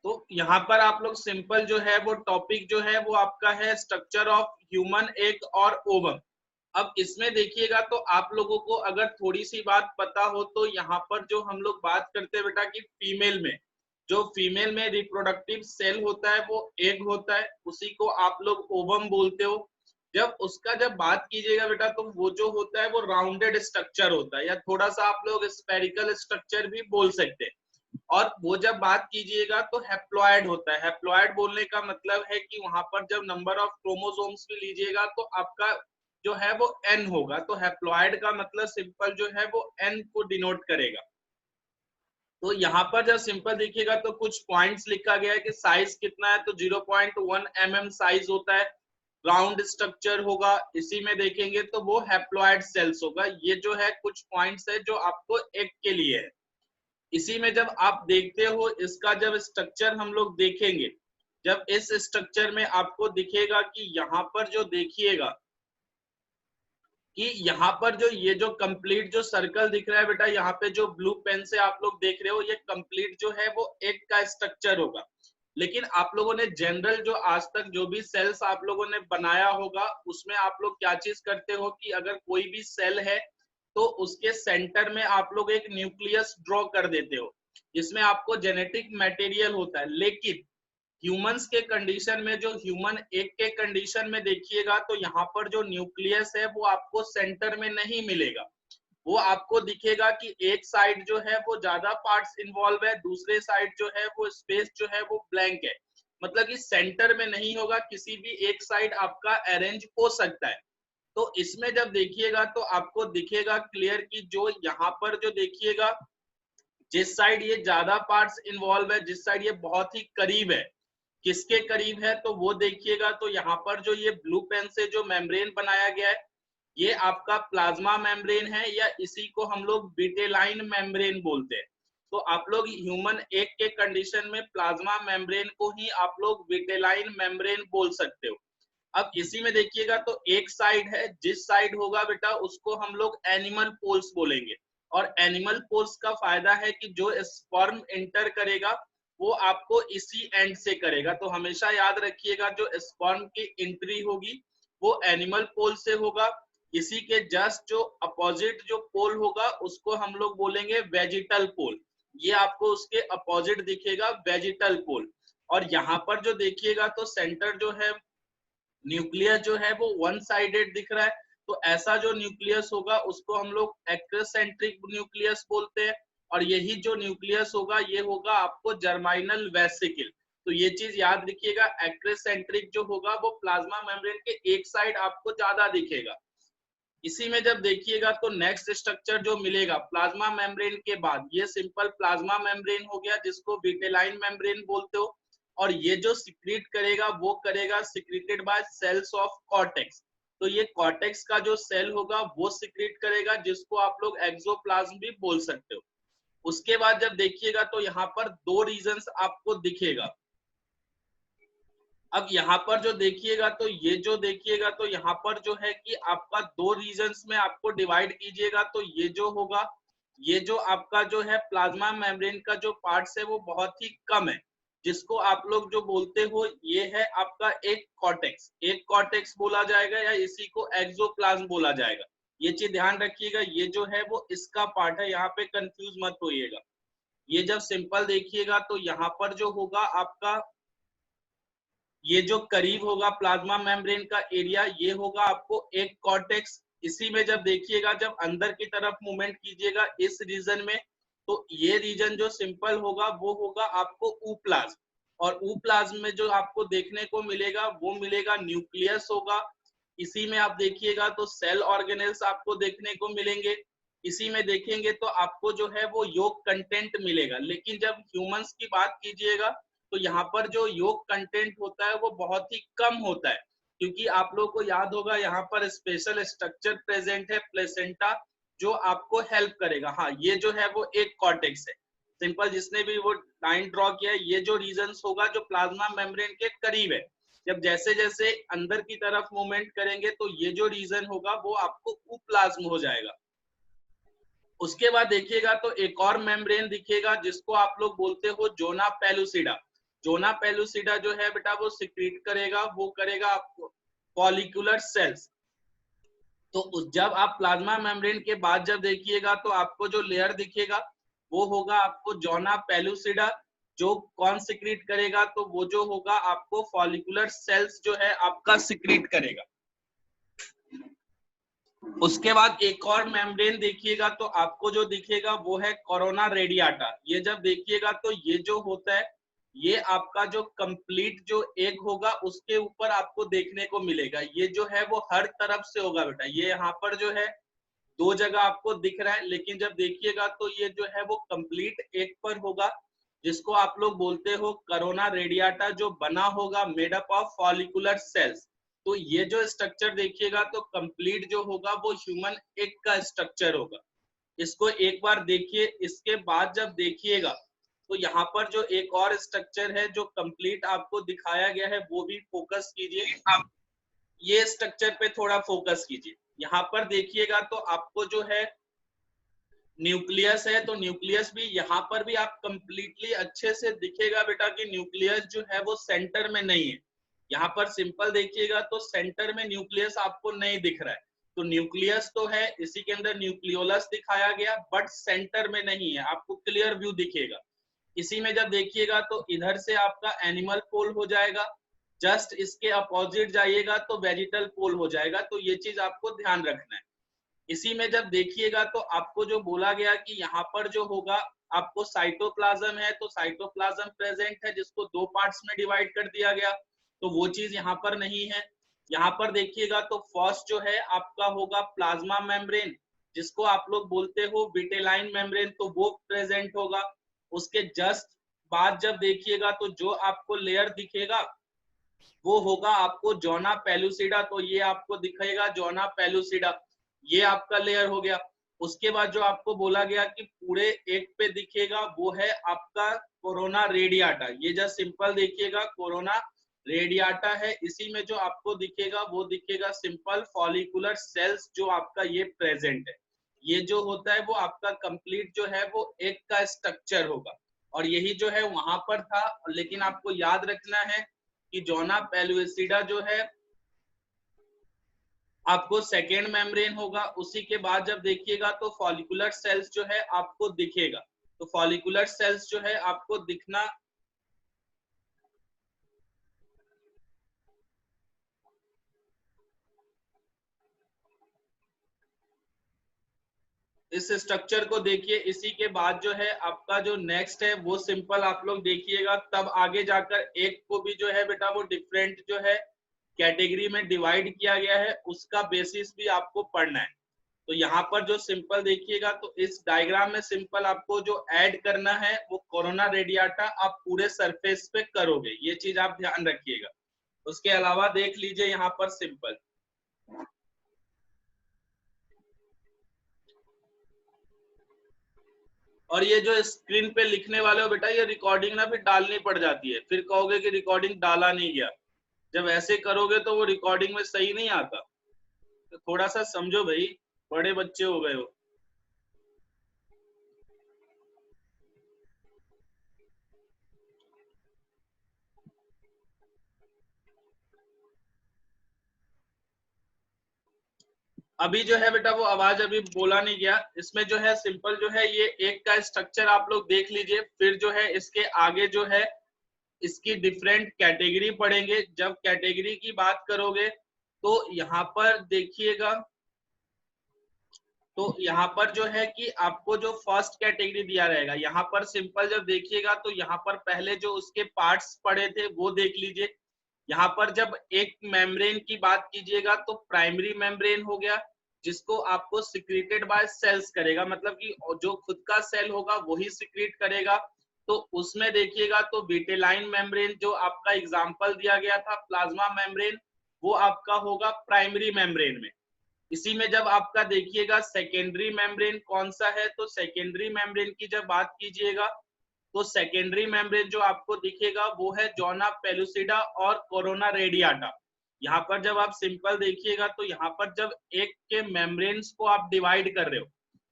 तो यहाँ पर आप लोग सिंपल जो है वो टॉपिक जो है वो आपका है स्ट्रक्चर ऑफ ह्यूमन एग और ओवम। अब इसमें देखिएगा तो आप लोगों को अगर थोड़ी सी बात पता हो तो यहाँ पर जो हम लोग बात करते हैं बेटा कि फीमेल में रिप्रोडक्टिव सेल होता है वो एग होता है, उसी को आप लोग ओवम बोलते हो। जब बात कीजिएगा बेटा तो वो जो होता है वो राउंडेड स्ट्रक्चर होता है, या थोड़ा सा आप लोग स्पेरिकल स्ट्रक्चर भी बोल सकते हैं। और वो जब बात कीजिएगा तो हैप्लॉइड होता है। हैप्लॉइड बोलने का मतलब है कि वहां पर जब नंबर ऑफ क्रोमोसोम्स भी लीजिएगा तो आपका जो है वो एन होगा। तो हैप्लॉइड का मतलब सिंपल जो है वो एन को डिनोट करेगा। तो यहाँ पर जब सिंपल देखिएगा तो कुछ पॉइंट्स लिखा गया है कि साइज कितना है, तो 0.1 mm साइज होता है, राउंड स्ट्रक्चर होगा। इसी में देखेंगे तो वो हैप्लॉइड सेल्स होगा। ये जो है कुछ पॉइंट्स है जो आपको एग के लिए है। इसी में जब आप देखते हो इसका जब स्ट्रक्चर हम लोग देखेंगे, जब इस स्ट्रक्चर में आपको दिखेगा कि यहाँ पर जो देखिएगा कि यहाँ पर जो ये जो कंप्लीट जो सर्कल दिख रहा है बेटा, यहाँ पे जो ब्लू पेन से आप लोग देख रहे हो, ये कंप्लीट जो है वो एग का स्ट्रक्चर होगा। लेकिन आप लोगों ने जनरल जो आज तक जो भी सेल्स आप लोगों ने बनाया होगा उसमें आप लोग क्या चीज करते हो कि अगर कोई भी सेल है तो उसके सेंटर में आप लोग एक न्यूक्लियस ड्रॉ कर देते हो जिसमें आपको जेनेटिक मटेरियल होता है। लेकिन ह्यूमंस के कंडीशन में, जो ह्यूमन एग के कंडीशन में देखिएगा तो यहाँ पर जो न्यूक्लियस है वो आपको सेंटर में नहीं मिलेगा। वो आपको दिखेगा कि एक साइड जो है वो ज्यादा पार्ट्स इन्वॉल्व है, दूसरे साइड जो है वो स्पेस जो है वो ब्लैंक है। मतलब कि सेंटर में नहीं होगा, किसी भी एक साइड आपका अरेंज हो सकता है। तो इसमें जब देखिएगा तो आपको दिखेगा क्लियर कि जो यहाँ पर जो देखिएगा जिस साइड ये ज्यादा पार्ट्स इन्वॉल्व है, जिस साइड ये बहुत ही करीब है, किसके करीब है तो वो देखिएगा तो यहाँ पर जो ये ब्लू पेन से जो मेम्ब्रेन बनाया गया है ये आपका प्लाज्मा मेम्ब्रेन है, या इसी को हम लोग विटेलाइन मेम्ब्रेन बोलते हैं। तो आप लोग ह्यूमन एग के कंडीशन में प्लाज्मा मेम्ब्रेन को ही आप लोग विटेलाइन मेम्ब्रेन बोल सकते हो। अब इसी में देखिएगा तो एक साइड है, जिस साइड होगा बेटा उसको हम लोग एनिमल पोल्स बोलेंगे। और एनिमल पोल्स का फायदा है कि जो स्पर्म एंटर करेगा वो आपको इसी एंड से करेगा। तो हमेशा याद रखिएगा जो स्पर्म की एंट्री होगी वो एनिमल पोल से होगा। इसी के जस्ट जो अपोजिट जो पोल होगा उसको हम लोग बोलेंगे वेजिटल पोल। ये आपको उसके अपोजिट दिखेगा, वेजिटल पोल। और यहाँ पर जो देखिएगा तो सेंटर जो है न्यूक्लियस जो है वो वन साइडेड दिख रहा है। तो ऐसा जो न्यूक्लियस होगा उसको हम लोग एक्ट्रोसेंट्रिक न्यूक्लियस बोलते हैं। और यही जो न्यूक्लियस होगा ये होगा आपको जर्माइनल वेसिकल। तो ये चीज याद रखिएगा, एक्ट्रोसेंट्रिक जो होगा वो प्लाज्मा मेम्ब्रेन के एक साइड आपको ज्यादा दिखेगा। इसी में जब देखिएगा तो नेक्स्ट स्ट्रक्चर जो मिलेगा प्लाज्मा मेम्ब्रेन के बाद, ये सिंपल प्लाज्मा मेम्ब्रेन हो गया जिसको विटेलाइन मेम्ब्रेन बोलते हो। और ये जो सिक्रीट करेगा वो करेगा secreted by cells of cortex. तो ये कॉर्टेक्स का जो सेल होगा वो सिक्रीट करेगा जिसको आप लोग एक्सोप्लाज्म भी बोल सकते हो। उसके बाद जब देखिएगा तो यहाँ पर दो रीजन्स आपको दिखेगा। अब यहाँ पर जो देखिएगा तो ये जो देखिएगा तो यहाँ पर जो है कि आपका दो रीजन्स में आपको डिवाइड कीजिएगा तो ये जो होगा, ये जो आपका जो है प्लाज्मा मेम्ब्रेन का जो पार्ट्स है वो बहुत ही कम है, जिसको आप लोग जो बोलते हो ये है आपका एक कॉर्टेक्स। एक कॉर्टेक्स बोला जाएगा या इसी को एक्सोप्लाज्म बोला जाएगा। ये चीज ध्यान रखिएगा, ये जो है वो इसका पार्ट है, यहाँ पे कंफ्यूज मत होइएगा। ये जब सिंपल देखिएगा तो यहाँ पर जो होगा आपका ये जो करीब होगा प्लाज्मा मेम्ब्रेन का एरिया ये होगा आपको एक कॉर्टेक्स। इसी में जब देखिएगा जब अंदर की तरफ मूवमेंट कीजिएगा इस रीजन में तो ये रीजन जो सिंपल होगा वो होगा आपको ऊप्लाज्म। और ऊप्लाज्म में जो आपको देखने को मिलेगा वो मिलेगा न्यूक्लियस होगा। इसी में आप देखिएगा तो सेल ऑर्गेनेल्स आपको देखने को मिलेंगे। इसी में देखेंगे तो आपको जो है वो योग कंटेंट मिलेगा। लेकिन जब ह्यूमंस की बात कीजिएगा तो यहाँ पर जो योग कंटेंट होता है वो बहुत ही कम होता है, क्योंकि आप लोगों को याद होगा यहाँ पर स्पेशल स्ट्रक्चर प्रेजेंट है प्लेसेंटा जो आपको हेल्प करेगा। हाँ, ये जो है वो एक कॉर्टेक्स है। सिंपल जिसने भी वो लाइन ड्रॉ किया है ये जो रीजन्स होगा जो प्लाज्मा मेम्ब्रेन के करीब है, जब जैसे जैसे अंदर की तरफ मूवमेंट करेंगे तो ये जो रीजन होगा वो आपको ऊप्लाज्म हो जाएगा। उसके बाद देखिएगा तो एक और मेम्ब्रेन दिखेगा जिसको आप लोग बोलते हो जोना पेलुसिडा। जोना पेलुसिडा जो है बेटा वो सिक्रीट करेगा, वो करेगा आपको फॉलिकुलर सेल्स। तो जब आप प्लाज्मा मेम्ब्रेन के बाद जब देखिएगा तो आपको जो लेयर दिखेगा वो होगा आपको जोना पेलुसिडा, जो कौन सिक्रीट करेगा, तो वो जो होगा आपको फॉलिकुलर सेल्स जो है आपका सिक्रीट करेगा। उसके बाद एक और मेम्ब्रेन देखिएगा तो आपको जो दिखेगा वो है कोरोना रेडियाटा। ये जब देखिएगा तो ये जो होता है ये आपका जो कंप्लीट जो एग होगा उसके ऊपर आपको देखने को मिलेगा। ये जो है वो हर तरफ से होगा बेटा, ये यहाँ पर जो है दो जगह आपको दिख रहा है, लेकिन जब देखिएगा तो ये जो है वो कंप्लीट एग पर होगा, जिसको आप लोग बोलते हो कोरोना रेडियाटा, जो बना होगा made up of follicular cells. तो ये जो स्ट्रक्चर देखिएगा तो कंप्लीट जो होगा वो ह्यूमन एग का स्ट्रक्चर होगा। इसको एक बार देखिए। इसके बाद जब देखिएगा तो यहाँ पर जो एक और स्ट्रक्चर है जो कंप्लीट आपको दिखाया गया है वो भी फोकस कीजिए। आप ये स्ट्रक्चर पे थोड़ा फोकस कीजिए। यहाँ पर देखिएगा तो आपको जो है न्यूक्लियस है, तो न्यूक्लियस भी यहाँ पर भी आप कंप्लीटली अच्छे से दिखेगा बेटा कि न्यूक्लियस जो है वो सेंटर में नहीं है। यहाँ पर सिंपल देखिएगा तो सेंटर में न्यूक्लियस आपको नहीं दिख रहा है। तो न्यूक्लियस तो है, इसी के अंदर न्यूक्लियोलस दिखाया गया, बट सेंटर में नहीं है, आपको क्लियर व्यू दिखेगा। इसी में जब देखिएगा तो इधर से आपका एनिमल पोल हो जाएगा, जस्ट इसके अपोजिट जाइएगा तो वेजिटल पोल हो जाएगा। तो ये चीज आपको ध्यान रखना है। इसी में जब देखिएगा तो आपको जो बोला गया कि यहाँ पर जो होगा आपको साइटोप्लाज्म है, तो साइटोप्लाज्म प्रेजेंट है जिसको दो पार्ट्स में डिवाइड कर दिया गया, तो वो चीज यहाँ पर नहीं है। यहाँ पर देखिएगा तो फर्स्ट जो है आपका होगा प्लाज्मा मेम्ब्रेन, जिसको आप लोग बोलते हो विटेलाइन मेम्ब्रेन, तो वो प्रेजेंट होगा। उसके जस्ट बाद जब देखिएगा तो जो आपको लेयर दिखेगा वो होगा आपको जोना पेलुसिडा, तो ये आपको दिखेगा जोना पेलुसिडा, ये आपका लेयर हो गया। उसके बाद जो आपको बोला गया कि पूरे एक पे दिखेगा वो है आपका कोरोना रेडियाटा। ये जस्ट सिंपल देखिएगा कोरोना रेडियाटा है। इसी में जो आपको दिखेगा वो दिखेगा सिंपल फॉलिकुलर सेल्स, जो आपका ये प्रेजेंट है। ये जो होता है वो आपका कंप्लीट जो है वो एक का स्ट्रक्चर होगा, और यही जो है वहां पर था। लेकिन आपको याद रखना है कि जोना पेलुसिडा जो है आपको सेकेंड मेम्ब्रेन होगा। उसी के बाद जब देखिएगा तो फॉलिकुलर सेल्स जो है आपको दिखेगा। तो फॉलिकुलर सेल्स जो है आपको दिखना इस स्ट्रक्चर को देखिए। इसी के बाद जो है आपका जो नेक्स्ट है वो सिंपल आप लोग देखिएगा, तब आगे जाकर एक को भी जो है बेटा वो डिफरेंट जो है कैटेगरी में डिवाइड किया गया है, उसका बेसिस भी आपको पढ़ना है। तो यहाँ पर जो सिंपल देखिएगा तो इस डायग्राम में सिंपल आपको जो ऐड करना है वो कोरोना रेडियाटा आप पूरे सरफेस पे करोगे, ये चीज आप ध्यान रखिएगा। उसके अलावा देख लीजिए यहाँ पर सिंपल, और ये जो स्क्रीन पे लिखने वाले हो बेटा ये रिकॉर्डिंग ना फिर डालनी पड़ जाती है, फिर कहोगे कि रिकॉर्डिंग डाला नहीं गया। जब ऐसे करोगे तो वो रिकॉर्डिंग में सही नहीं आता, तो थोड़ा सा समझो भाई, बड़े बच्चे हो गए हो। अभी जो है बेटा वो आवाज अभी बोला नहीं गया। इसमें जो है सिंपल जो है ये एक का स्ट्रक्चर आप लोग देख लीजिए, फिर जो है इसके आगे जो है इसकी डिफरेंट कैटेगरी पढ़ेंगे। जब कैटेगरी की बात करोगे तो यहाँ पर देखिएगा, तो यहाँ पर जो है कि आपको जो फर्स्ट कैटेगरी दिया रहेगा, यहाँ पर सिंपल जब देखिएगा तो यहाँ पर पहले जो उसके पार्ट्स पड़े थे वो देख लीजिए। यहाँ पर जब एक मेम्ब्रेन की बात कीजिएगा तो प्राइमरी मेम्ब्रेन हो गया, जिसको आपको सिक्रीटेड बाय सेल्स करेगा, मतलब कि जो खुद का सेल होगा वही सिक्रीट करेगा। तो उसमें देखिएगा तो विटेलाइन मेम्ब्रेन जो आपका एग्जांपल दिया गया था प्लाज्मा मेम्ब्रेन, वो आपका होगा प्राइमरी मेम्ब्रेन में। इसी में जब आपका देखिएगा सेकेंडरी मेम्ब्रेन कौन सा है, तो सेकेंडरी मेम्ब्रेन की जब बात कीजिएगा तो सेकेंडरी मेम्ब्रेन जो आपको दिखेगा वो है जोना पेलुसिडा और कोरोना रेडियाटा। यहाँ पर जब आप सिंपल देखिएगा तो यहाँ पर जब एक के मेम्ब्रेन्स को आप डिवाइड कर रहे हो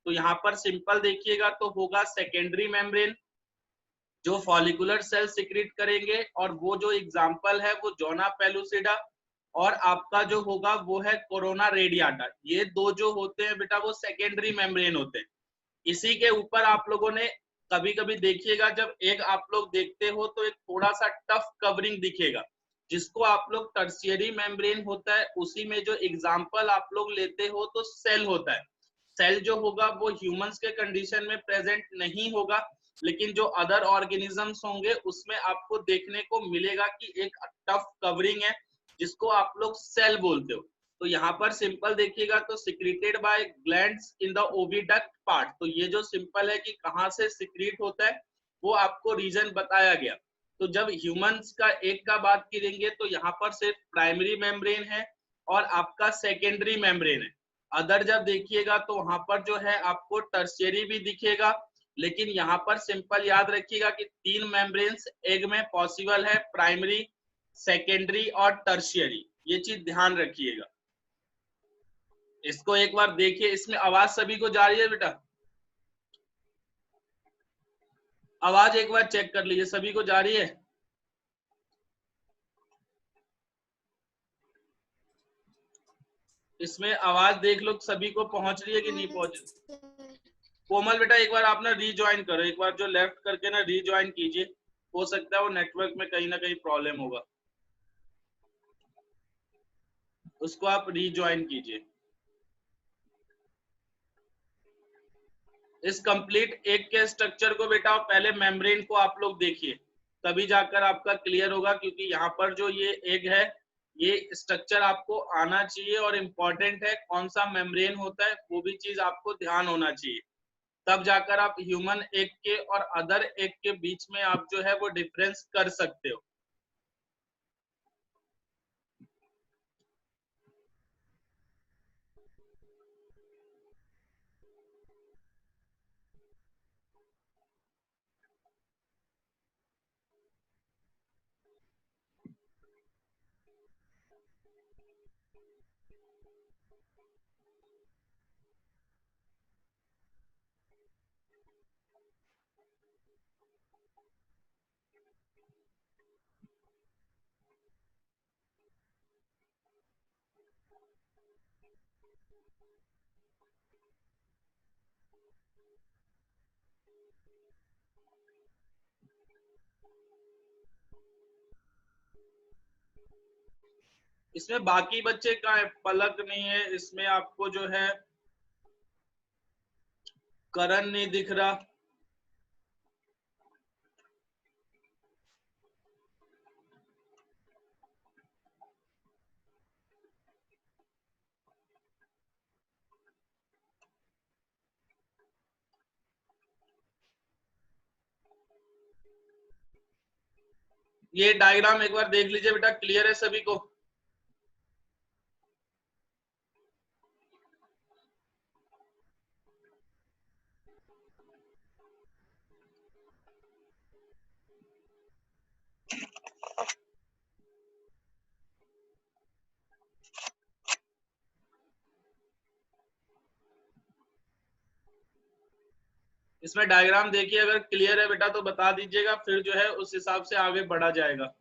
तो यहाँ पर सिंपल देखिएगा तो होगा सेकेंडरी मेम्ब्रेन, जो फॉलिकुलर सेल सिक्रीट करेंगे, और वो जो एग्जाम्पल है वो जोना पेलुसिडा, और आपका जो होगा वो है कोरोना रेडियाटा। ये दो जो होते हैं बेटा वो सेकेंडरी मेम्ब्रेन होते हैं। इसी के ऊपर आप लोगों ने कभी कभी देखिएगा, जब एक आप लोग देखते हो तो एक थोड़ा सा टफ कवरिंग दिखेगा, जिसको आप लोग टर्शियरी मेम्ब्रेन होता है। उसी में जो एग्जाम्पल आप लोग लेते हो तो सेल होता है। सेल जो होगा वो ह्यूमंस के कंडीशन में प्रेजेंट नहीं होगा, लेकिन जो अदर ऑर्गेनिजम्स होंगे उसमें आपको देखने को मिलेगा कि एक टफ कवरिंग है, जिसको आप लोग सेल बोलते हो। तो यहाँ पर सिंपल देखिएगा तो secreted by glands in the oviduct part. तो ये जो सिंपल है कि कहाँ से सिक्रीट होता है वो आपको रीजन बताया गया। तो जब ह्यूमंस का एक का बात करेंगे तो यहाँ पर सिर्फ प्राइमरी मेम्ब्रेन है और आपका सेकेंडरी मेम्ब्रेन है। अदर जब देखिएगा तो वहां पर जो है आपको टर्शियरी भी दिखेगा, लेकिन यहाँ पर सिंपल याद रखिएगा कि 3 मेम्ब्रेन्स एग में पॉसिबल है, प्राइमरी, सेकेंडरी और टर्शियरी। ये चीज ध्यान रखिएगा। इसको एक बार देखिए, इसमें आवाज सभी को जा रही है बेटा? आवाज एक बार चेक कर लीजिए, सभी को जा रही है? इसमें आवाज देख लो सभी को पहुंच रही है कि नहीं पहुंच रही? कोमल बेटा एक बार आप ना रीज्वाइन करो, एक बार जो लेफ्ट करके ना रीज्वाइन कीजिए, हो सकता है वो नेटवर्क में कहीं ना कहीं प्रॉब्लम होगा, उसको आप रीज्वाइन कीजिए। इस कंप्लीट एग के स्ट्रक्चर को बेटा पहले मेम्ब्रेन को आप लोग देखिए, तभी जाकर आपका क्लियर होगा, क्योंकि यहाँ पर जो ये एग है ये स्ट्रक्चर आपको आना चाहिए, और इम्पोर्टेंट है कौन सा मेम्ब्रेन होता है वो भी चीज आपको ध्यान होना चाहिए। तब जाकर आप ह्यूमन एग के और अदर एग के बीच में आप जो है वो डिफरेंस कर सकते हो। इसमें बाकी बच्चे का है, पलक नहीं है इसमें, आपको जो है करण नहीं दिख रहा। ये डायग्राम एक बार देख लीजिए बेटा, क्लियर है सभी को? इसमें डायग्राम देखिए, अगर क्लियर है बेटा तो बता दीजिएगा, फिर जो है उस हिसाब से आगे बढ़ा जाएगा।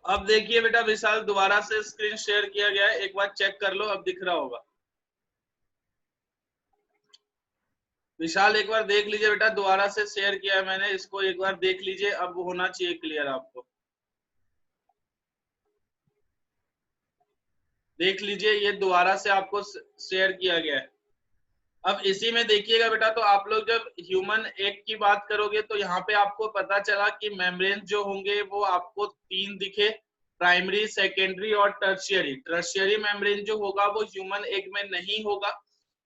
अब देखिए बेटा विशाल, दोबारा से स्क्रीन शेयर किया गया है, एक बार चेक कर लो, अब दिख रहा होगा। विशाल एक बार देख लीजिए बेटा, दोबारा से शेयर किया है मैंने, इसको एक बार देख लीजिए, अब होना चाहिए क्लियर आपको। देख लीजिए, ये दोबारा से आपको शेयर किया गया है। अब इसी में देखिएगा बेटा, तो आप लोग जब ह्यूमन एग की बात करोगे तो यहाँ पे आपको पता चला कि मेम्ब्रेन जो होंगे वो आपको 3 दिखे, प्राइमरी, सेकेंडरी और टर्शियरी। टर्शियरी मेम्ब्रेन जो होगा वो ह्यूमन एग में नहीं होगा।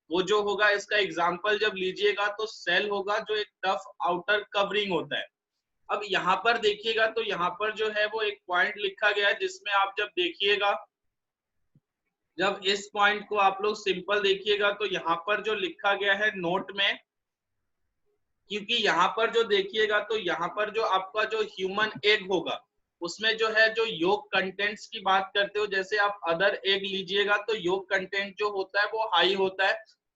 वो जो होगा, इसका एग्जांपल जब लीजिएगा तो सेल होगा जो एक टफ आउटर कवरिंग होता है। अब यहाँ पर देखिएगा तो यहाँ पर जो है वो एक पॉइंट लिखा गया है, जिसमें आप जब देखिएगा, जब इस पॉइंट को आप लोग सिंपल देखिएगा तो यहाँ पर जो लिखा गया है नोट में, क्योंकि यहाँ पर जो देखिएगा तो यहाँ पर जो आपका जो ह्यूमन एग होगा उसमें जो है जो योग कंटेंट्स की बात करते हो, जैसे आप अदर एग लीजिएगा तो योग कंटेंट जो होता है वो हाई होता है।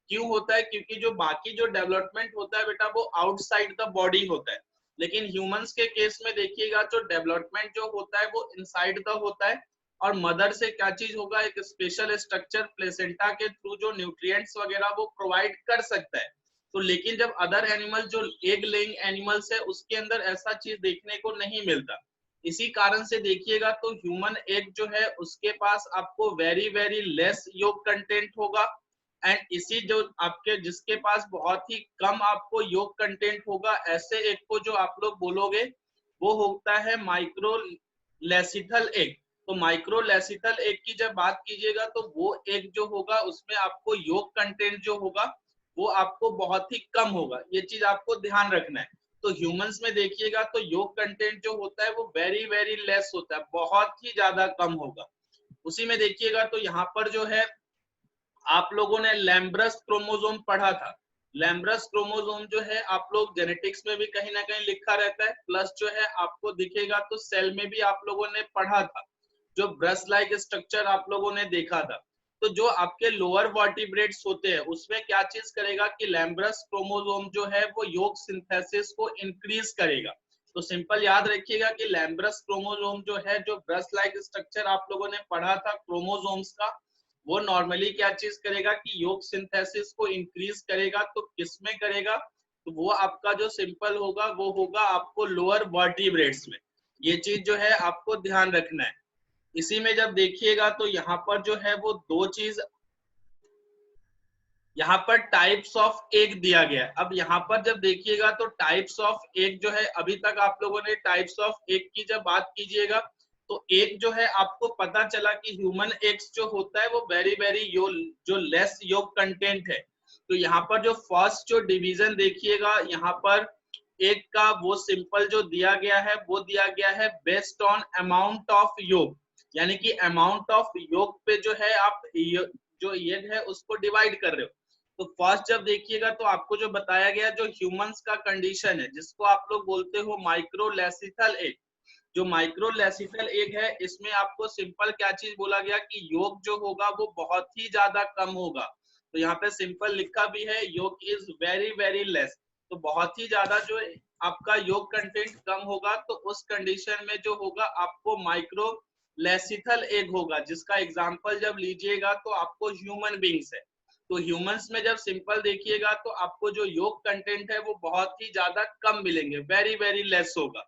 क्यों होता है? क्योंकि जो बाकी जो डेवलपमेंट होता है बेटा वो आउटसाइड द बॉडी होता है, लेकिन ह्यूमंस के केस में देखिएगा जो डेवलपमेंट जो होता है वो इनसाइड द होता है। और मदर से क्या चीज होगा, एक स्पेशल स्ट्रक्चर प्लेसेंटा के थ्रू जो न्यूट्रिएंट्स वगैरह वो प्रोवाइड कर सकता है। तो लेकिन जब अदर एनिमल जो एग लेइंग एनिमल्स है उसके अंदर ऐसा चीज देखने को नहीं मिलता। इसी कारण से देखिएगा तो ह्यूमन एग जो है उसके पास आपको वेरी वेरी लेस योग कंटेंट होगा। एंड इसी जो आपके जिसके पास बहुत ही कम आपको योग कंटेंट होगा, ऐसे एग को जो आप लोग बोलोगे वो होता है माइक्रोलेसिथल एग। तो माइक्रोलेसिथल एग की जब बात कीजिएगा तो वो एग जो होगा उसमें आपको योग कंटेंट जो होगा वो आपको बहुत ही कम होगा। ये चीज आपको ध्यान रखना है। तो ह्यूमंस में देखिएगा तो योग कंटेंट जो होता है वो वेरी वेरी लेस होता है, बहुत ही ज्यादा कम होगा। उसी में देखिएगा तो यहाँ पर जो है आप लोगों ने लैम्ब्रस क्रोमोसोम पढ़ा था। लैम्ब्रस क्रोमोसोम जो है आप लोग जेनेटिक्स में भी कहीं ना कहीं लिखा रहता है, प्लस जो है आपको दिखेगा तो सेल में भी आप लोगों ने पढ़ा था, जो ब्रश लाइक स्ट्रक्चर आप लोगों ने देखा था। तो जो आपके लोअर वर्टिब्रेट्स होते हैं उसमें क्या चीज करेगा कि लैम्ब्रस क्रोमोसोम जो है वो योग सिंथेसिस को इंक्रीज करेगा। तो सिंपल याद रखिएगा कि लैम्ब्रस क्रोमोसोम जो है, जो ब्रश लाइक स्ट्रक्चर आप लोगों ने पढ़ा था क्रोमोसोम्स का, वो नॉर्मली क्या चीज करेगा कि योग सिंथेसिस को इंक्रीज करेगा। तो किस में करेगा? तो वो आपका जो सिंपल होगा वो होगा आपको लोअर वर्टिब्रेट्स में। ये चीज जो है आपको ध्यान रखना है। इसी में जब देखिएगा तो यहाँ पर जो है वो दो चीज, यहाँ पर टाइप्स ऑफ एग दिया गया है। अब यहाँ पर जब देखिएगा तो टाइप्स ऑफ एग जो है, अभी तक आप लोगों ने टाइप्स ऑफ एग की जब बात कीजिएगा तो एग जो है आपको पता चला कि ह्यूमन एग्स जो होता है वो वेरी वेरी जो लेस योग कंटेंट है। तो यहाँ पर जो फर्स्ट जो डिवीजन देखिएगा यहाँ पर एग का, वो सिंपल जो दिया गया है वो दिया गया है बेस्ड ऑन अमाउंट ऑफ योग, यानी कि अमाउंट ऑफ योग पे जो है आप जो एग है उसको डिवाइड कर रहे हो। तो फर्स्ट जब देखिएगा तो आपको जो बताया गया जो ह्यूमंस का कंडीशन है, जिसको आप लोग बोलते हो माइक्रोलेसिथल एग। जो माइक्रोलेसिथल एग है इसमें आपको सिंपल क्या चीज बोला गया कि योग जो होगा वो बहुत ही ज्यादा कम होगा। तो यहाँ पे सिंपल लिखा भी है योग इज वेरी वेरी लेस। तो बहुत ही ज्यादा जो आपका योग कंटेंट कम होगा, तो उस कंडीशन में जो होगा आपको माइक्रोलेसिथल एग होगा, जिसका एग्जांपल जब लीजिएगा तो आपको ह्यूमन बींग्स है। तो ह्यूमंस में जब सिंपल देखिएगा तो आपको जो योग कंटेंट है वो बहुत ही ज्यादा कम मिलेंगे, वेरी वेरी लेस होगा।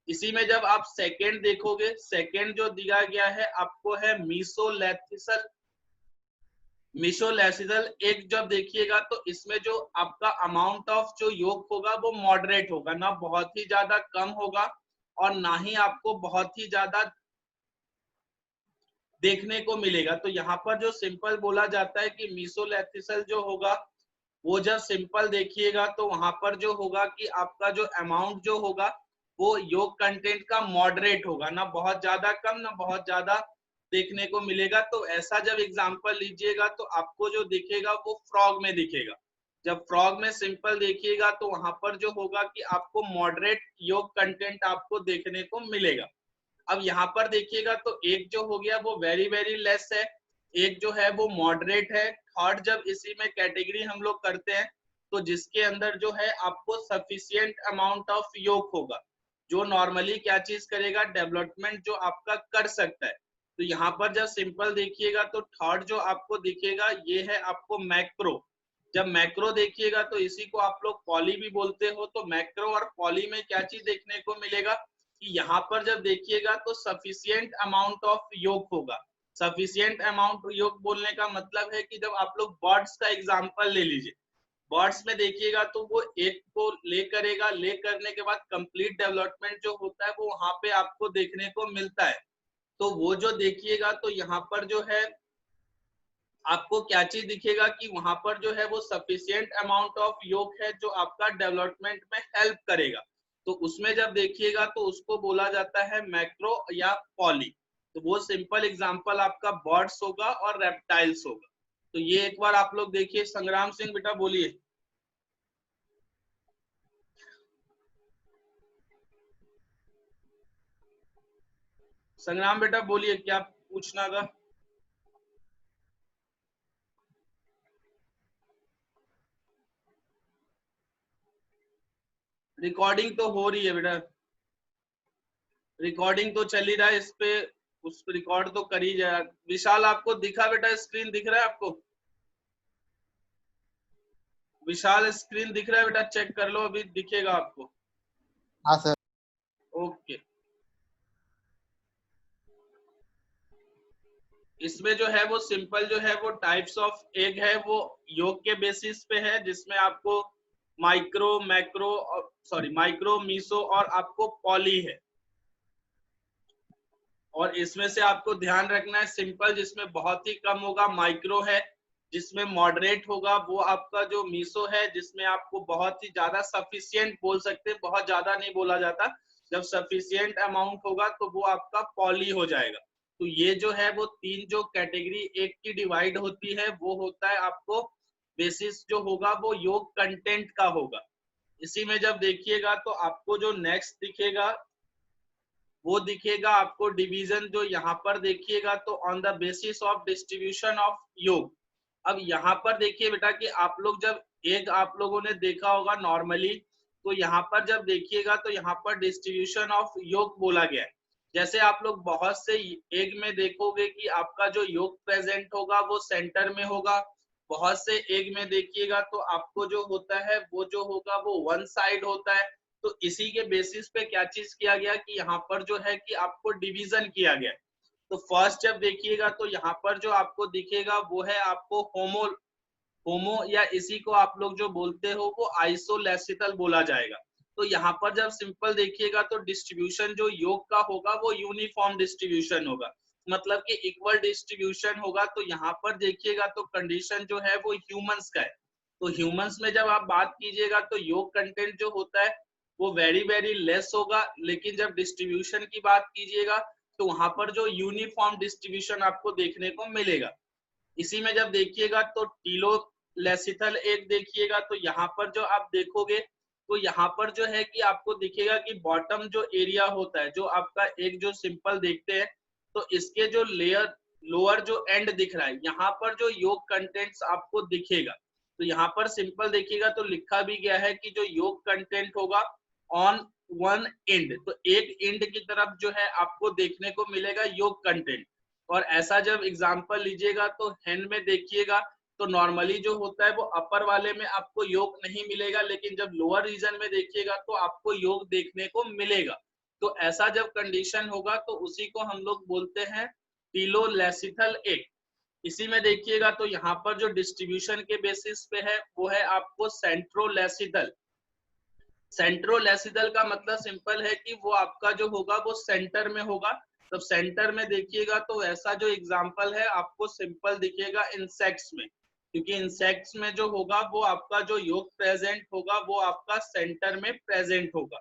इसी में जब आप सेकेंड देखोगे, सेकेंड जो दिया गया है आपको है मीसोलेसिथल एग। जब देखिएगा तो इसमें जो आपका अमाउंट ऑफ जो योग होगा वो मॉडरेट होगा, ना बहुत ही ज्यादा कम होगा और ना ही आपको बहुत ही ज्यादा देखने को मिलेगा। तो यहाँ पर जो सिंपल बोला जाता है कि मीसोलेथिसल जो होगा वो जब सिंपल देखिएगा तो वहां पर जो होगा कि आपका जो अमाउंट जो होगा वो योग कंटेंट का मॉडरेट होगा, ना बहुत ज्यादा कम ना बहुत ज्यादा देखने को मिलेगा। तो ऐसा जब एग्जांपल लीजिएगा तो आपको जो दिखेगा वो फ्रॉग में दिखेगा। जब फ्रॉग में सिंपल देखिएगा तो वहां पर जो होगा कि आपको मॉडरेट योग कंटेंट आपको देखने को मिलेगा। अब यहाँ पर देखिएगा तो एक जो हो गया वो वेरी वेरी लेस है, एक जो है वो मॉडरेट है। थर्ड जब इसी में कैटेगरी हम लोग करते हैं तो जिसके अंदर जो है आपको सफिशिएंट अमाउंट ऑफ योग होगा, जो नॉर्मली क्या चीज करेगा, डेवलपमेंट जो आपका कर सकता है। तो यहाँ पर जब सिंपल देखिएगा तो थर्ड जो आपको दिखेगा ये है आपको मैक्रो। जब मैक्रो देखिएगा तो इसी को आप लोग पॉली भी बोलते हो। तो मैक्रो और पॉली में क्या चीज देखने को मिलेगा कि यहाँ पर जब देखिएगा तो सफिशिएंट अमाउंट ऑफ योग होगा। सफिशिएंट अमाउंट योग बोलने का मतलब है कि जब आप लोग बर्ड्स का एग्जांपल ले लीजिए, बर्ड्स में देखिएगा तो वो एक को ले करेगा, ले करने के बाद कंप्लीट डेवलपमेंट जो होता है वो वहां पे आपको देखने को मिलता है। तो वो जो देखिएगा तो यहाँ पर जो है आपको क्या चीज दिखेगा कि वहां पर जो है वो सफिशिएंट अमाउंट ऑफ योग है जो आपका डेवलपमेंट में हेल्प करेगा। तो उसमें जब देखिएगा तो उसको बोला जाता है मैक्रो या पॉली। तो वो सिंपल एग्जांपल आपका बर्ड्स होगा और रेप्टाइल्स होगा। तो ये एक बार आप लोग देखिए। संग्राम सिंह बेटा बोलिए। संग्राम बेटा बोलिए, क्या पूछना था? रिकॉर्डिंग तो हो रही है बेटा, रिकॉर्डिंग तो चल ही रहा है इस पे, उस रिकॉर्ड तो कर ही जाए। विशाल आपको दिखा बेटा, स्क्रीन दिख रहा है आपको? विशाल स्क्रीन दिख रहा है बेटा? चेक कर लो, अभी दिखेगा आपको। हाँ सर। ओके। इसमें जो है वो सिंपल जो है वो टाइप्स ऑफ एग है वो योग के बेसिस पे है, जिसमें आपको micro, macro, sorry micro, meso और आपको पॉली है। और इसमें से आपको ध्यान रखना है सिंपल, जिसमें बहुत ही कम होगा माइक्रो है, जिसमें मॉडरेट होगा वो आपका जो मीसो है, जिसमें आपको बहुत ही ज्यादा सफिशिएंट बोल सकते हैं, बहुत ज्यादा नहीं बोला जाता। जब सफिशिएंट अमाउंट होगा तो वो आपका पॉली हो जाएगा। तो ये जो है वो तीन जो कैटेगरी एक की डिवाइड होती है वो होता है आपको बेसिस जो होगा वो योग कंटेंट का होगा। इसी में जब देखिएगा तो आपको जो नेक्स्ट दिखेगा वो दिखेगा आपको डिवीजन, जो यहाँ पर देखिएगा तो on the basis of distribution of योग। अब यहाँ पर देखिए बेटा कि आप लोग जब एक आप लोगों ने देखा होगा नॉर्मली, तो यहाँ पर जब देखिएगा तो यहाँ पर डिस्ट्रीब्यूशन ऑफ योग बोला गया है। जैसे आप लोग बहुत से एग में देखोगे कि आपका जो योग प्रेजेंट होगा वो सेंटर में होगा, बहुत से एग में देखिएगा तो आपको जो होता है वो जो होगा वो वन साइड होता है। तो इसी के बेसिस पे क्या चीज किया गया कि यहाँ पर जो है कि आपको डिवीजन किया गया। तो फर्स्ट जब देखिएगा तो यहाँ पर जो आपको दिखेगा वो है आपको होमो, होमो या इसी को आप लोग जो बोलते हो वो आइसोलेसिटल बोला जाएगा। तो यहाँ पर जब सिंपल देखिएगा तो डिस्ट्रीब्यूशन जो योग का होगा वो यूनिफॉर्म डिस्ट्रीब्यूशन होगा, मतलब कि इक्वल डिस्ट्रीब्यूशन होगा। तो यहाँ पर देखिएगा तो कंडीशन जो है वो ह्यूमंस का है। तो ह्यूमंस में जब आप बात कीजिएगा तो योग कंटेंट जो होता है वो वेरी वेरी लेस होगा, लेकिन जब डिस्ट्रीब्यूशन की बात कीजिएगा तो वहां पर जो यूनिफॉर्म डिस्ट्रीब्यूशन आपको देखने को मिलेगा। इसी में जब देखिएगा तो टीलो लेसिथल एक देखिएगा तो यहाँ पर जो आप देखोगे तो यहाँ पर जो है कि आपको दिखेगा कि बॉटम जो एरिया होता है जो आपका एक जो सिंपल देखते हैं तो इसके जो लेयर लोअर जो एंड दिख रहा है यहाँ पर जो योग कंटेंट्स आपको दिखेगा। तो यहाँ पर सिंपल देखिएगा तो लिखा भी गया है कि जो योग कंटेंट होगा ऑन वन एंड, तो एक एंड की तरफ जो है आपको देखने को मिलेगा योग कंटेंट। और ऐसा जब एग्जांपल लीजिएगा तो हेन में देखिएगा तो नॉर्मली जो होता है वो अपर वाले में आपको योग नहीं मिलेगा, लेकिन जब लोअर रीजन में देखिएगा तो आपको योग देखने को मिलेगा। तो ऐसा जब कंडीशन होगा तो उसी को हम लोग बोलते हैं टीलोलेसिथल एक। इसी में देखिएगा तो यहाँ पर जो डिस्ट्रीब्यूशन के बेसिस पे है वो है आपको सेंट्रोलेसिथल। सेंट्रोलेसिथल का मतलब सिंपल है कि वो आपका जो होगा वो सेंटर में होगा। तो सेंटर में देखिएगा तो ऐसा जो एग्जांपल है आपको सिंपल दिखेगा इंसेक्ट्स में, क्योंकि इंसेक्ट्स में जो होगा वो आपका जो योग प्रेजेंट होगा वो आपका सेंटर में प्रेजेंट होगा।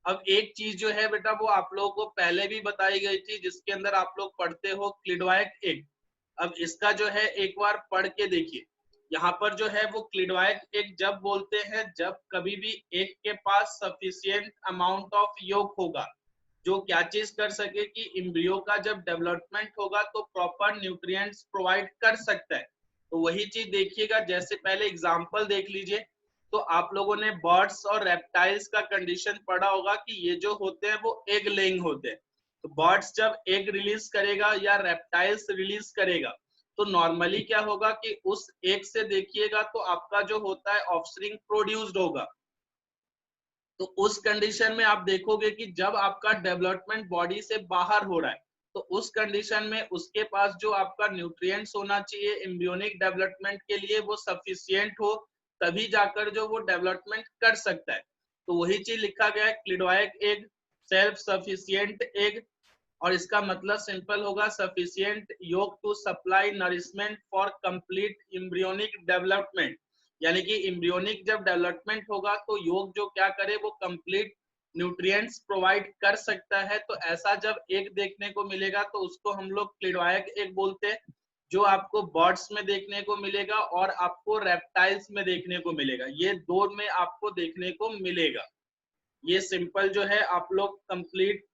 अब एक चीज जो है बेटा वो आप लोगों को पहले भी बताई गई थी, जिसके अंदर आप लोग पढ़ते हो क्लिडवाइक एग। अब इसका जो है एक बार पढ़ के देखिए। यहाँ पर जो है वो क्लिडवाइक एग जब बोलते हैं जब कभी भी एग के पास सफिशिएंट अमाउंट ऑफ योग होगा जो क्या चीज कर सके कि एम्ब्रियो का जब डेवलपमेंट होगा तो प्रॉपर न्यूट्रिएंट्स प्रोवाइड कर सकता है। तो वही चीज देखिएगा, जैसे पहले एग्जांपल देख लीजिए। तो आप लोगों ने बर्ड्स और रेप्टाइल्स का कंडीशन पढ़ा होगा कि ये जो होते हैं वो एग लेइंग होते हैं। तो बर्ड्स जब एग रिलीज करेगा या रेप्टाइल्स रिलीज करेगा तो नॉर्मली क्या होगा कि उस एग से देखिएगा तो आपका जो होता है ऑफस्प्रिंग प्रोड्यूस्ड होगा। तो उस कंडीशन में आप देखोगे कि जब आपका डेवलपमेंट बॉडी से बाहर हो रहा है तो उस कंडीशन में उसके पास जो आपका न्यूट्रिएंट्स होना चाहिए एम्ब्रियोनिक डेवलपमेंट के लिए वो सफिशिएंट हो, तभी जाकर जो वो डेवलपमेंट कर सकता है। तो वही चीज लिखा गया है cleidoic egg, self sufficient egg, और इसका मतलब सिंपल होगा sufficient yolk to supply nourishment for complete embryonic development, यानी कि एम्ब्रियोनिक जब डेवलपमेंट होगा तो योग जो क्या करे वो कंप्लीट न्यूट्रिएंट्स प्रोवाइड कर सकता है। तो ऐसा जब एक देखने को मिलेगा तो उसको हम लोग क्लिडोइक एग बोलते हैं, जो आपको बर्ड्स में देखने को मिलेगा और आपको रेप्टाइल्स में देखने को मिलेगा, ये दो में आपको देखने को मिलेगा। ये सिंपल जो है आप लोग कंप्लीट